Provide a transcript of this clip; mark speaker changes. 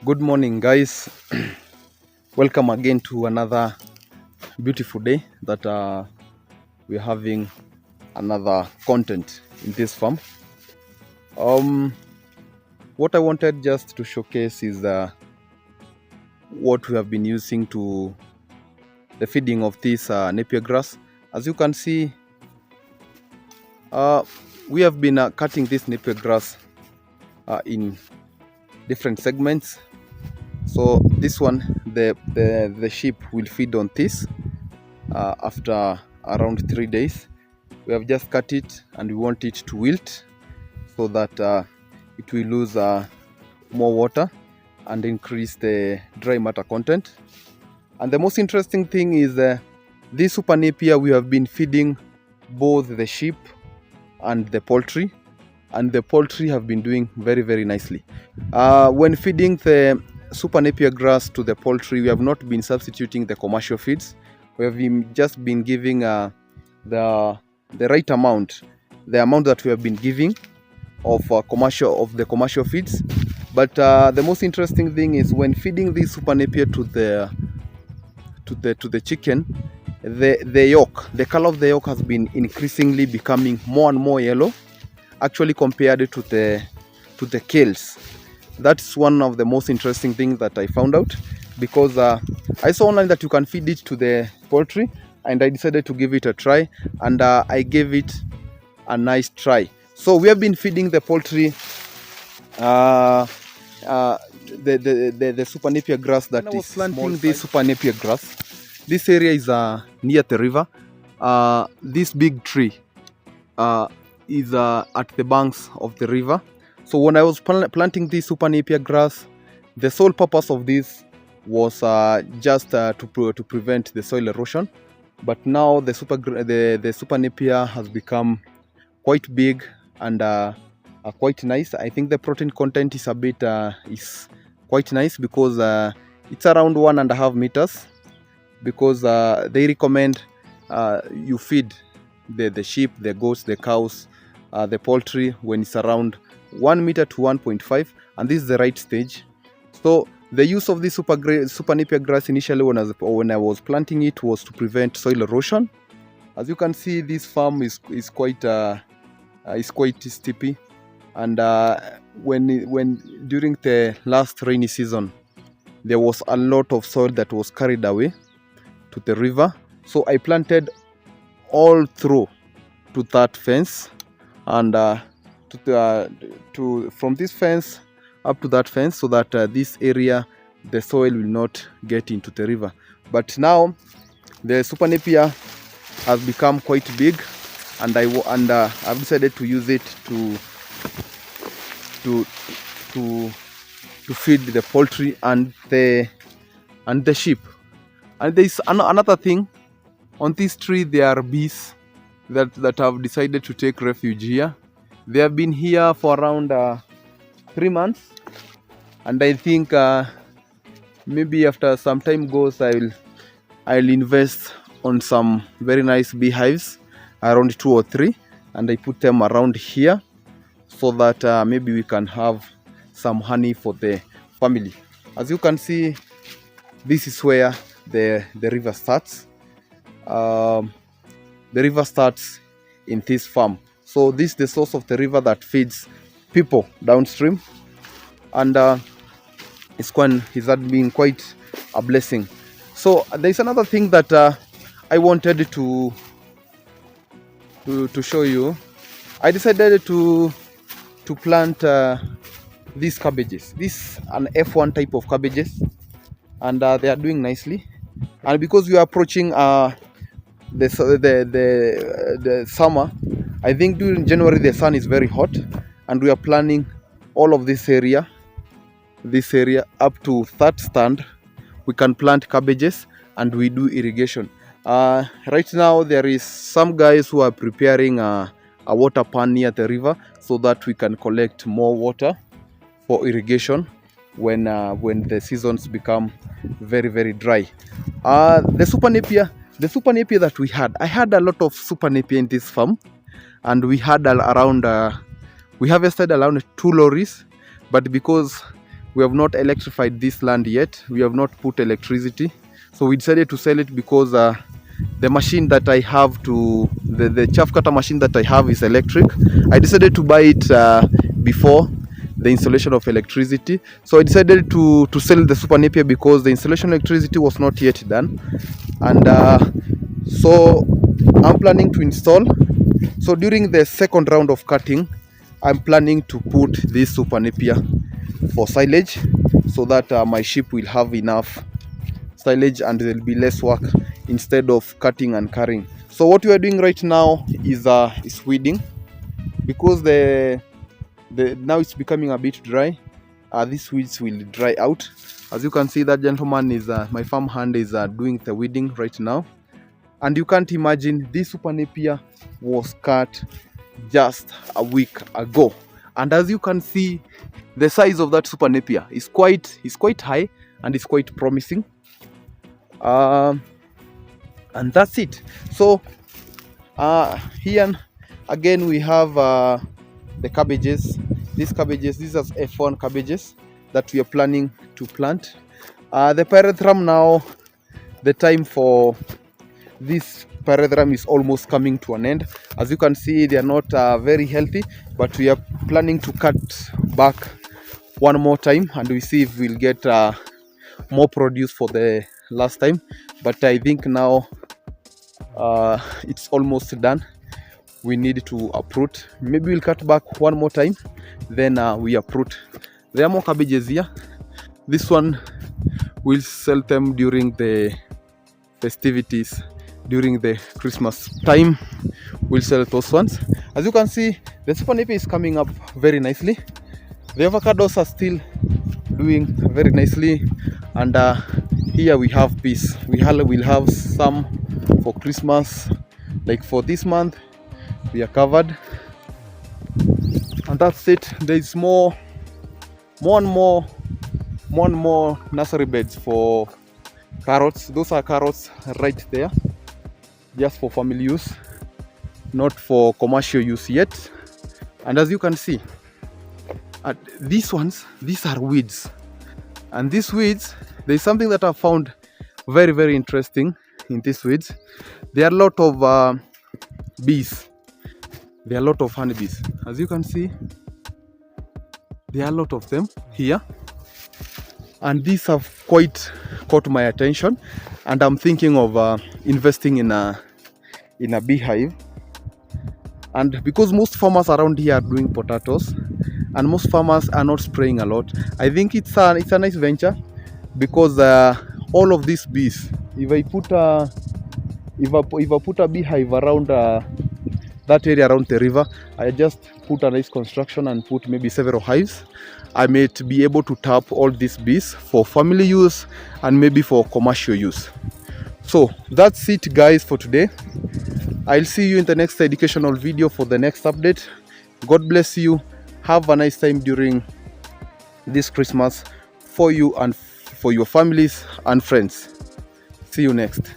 Speaker 1: Good morning, guys. Welcome again to another beautiful day that we're having another content in this farm. What I wanted just to showcase is what we have been using to the feeding of this Napier grass. As you can see, we have been cutting this Napier grass in different segments. So this one, the sheep will feed on this after around 3 days. We have just cut it and we want it to wilt so that it will lose more water and increase the dry matter content. And the most interesting thing is this super Napier, we have been feeding both the sheep and the poultry, and the poultry have been doing very nicely. When feeding the super Napier grass to the poultry, we have not been substituting the commercial feeds. We have just been giving the right amount, the amount that we have been giving of the commercial feeds. But the most interesting thing is when feeding this super Napier to the chicken, the yolk, the color of the yolk has been increasingly becoming more and more yellow, actually compared to the kills. That's one of the most interesting things that I found out, because I saw online that you can feed it to the poultry, and I decided to give it a try, and I gave it a nice try. So we have been feeding the poultry the super Napier grass that is planting this super Napier grass. This area is near the river. This big tree is at the banks of the river. So when I was planting this super Napier grass, the sole purpose of this was just to prevent the soil erosion. But now the super Napier has become quite big and quite nice. I think the protein content is is quite nice, because it's around 1.5 meters. Because they recommend you feed the sheep, the goats, the cows, the poultry when it's around 1 meter to 1.5, and this is the right stage. So the use of this super Napier grass initially when I was planting it was to prevent soil erosion. As you can see, this farm is quite steepy, and when during the last rainy season, there was a lot of soil that was carried away to the river. So I planted all through to that fence, and from this fence up to that fence, so that this area, the soil will not get into the river. But now the super Napier has become quite big, and I've decided to use it to feed the poultry and the sheep. And there is another thing. On this tree, there are bees that have decided to take refuge here. They have been here for around 3 months, and I think maybe after some time goes, I'll invest on some very nice beehives, around 2 or 3, and I put them around here so that maybe we can have some honey for the family. As you can see, this is where the river starts. The river starts in this farm. So this is the source of the river that feeds people downstream, and it's been quite a blessing. So there's another thing that I wanted to show you. I decided to plant these cabbages. This is an F1 type of cabbages, and they are doing nicely. And because we are approaching the summer, I think during January the sun is very hot, and we are planning all of this area up to that stand. We can plant cabbages, and we do irrigation. Right now there is some guys who are preparing a water pan near the river, so that we can collect more water for irrigation when the seasons become very dry. The super Napier that I had a lot of super Napier in this farm, and we had we harvested around 2 lorries, but because we have not electrified this land yet. We have not put electricity, so we decided to sell it because the machine that I have the chaff cutter machine that I have is electric. I decided to buy it before the installation of electricity, so I decided to sell the Super Napier because the installation electricity was not yet done, and so I'm planning to install. So during the second round of cutting, I'm planning to put this Super Napier for silage, so that my sheep will have enough silage and there will be less work instead of cutting and carrying. So what we are doing right now is weeding, because now it's becoming a bit dry. These weeds will dry out. As you can see, that gentleman is my farm hand is doing the weeding right now, and you can't imagine this Super Napier was cut just a week ago, and as you can see, the size of that Super Napier is quite high and is quite promising. And that's it. So here again we have the cabbages. These are F1 cabbages that we are planning to plant. The pyrethrum, now the time for this pyrethrum is almost coming to an end. As you can see, they are not very healthy, but we are planning to cut back one more time and we see if we'll get more produce for the last time. But I think now it's almost done. We need to uproot. Maybe we'll cut back one more time, then we uproot. There are more cabbages here. This one we'll sell them during the festivities, during the Christmas time. We'll sell those ones. As you can see, the Super Napier is coming up very nicely. The avocados are still doing very nicely, and here we have peas. We'll have some for Christmas. Like for this month, we are covered, and that's it. There is more and more nursery beds for carrots. Those are carrots right there, just for family use, not for commercial use yet. And as you can see, these are weeds, and these weeds, there is something that I found very, very interesting in these weeds. There are a lot of bees. There are a lot of honeybees. As you can see, there are a lot of them here, and these have quite caught my attention, and I'm thinking of investing in a beehive. And because most farmers around here are doing potatoes, and most farmers are not spraying a lot, I think it's a nice venture, because all of these bees, if I put a beehive around that area around the river, I just put a nice construction and put maybe several hives, I might be able to tap all these bees for family use and maybe for commercial use. So that's it, guys, for today. I'll see you in the next educational video for the next update. God bless you. Have a nice time during this Christmas for you and for your families and friends. See you next.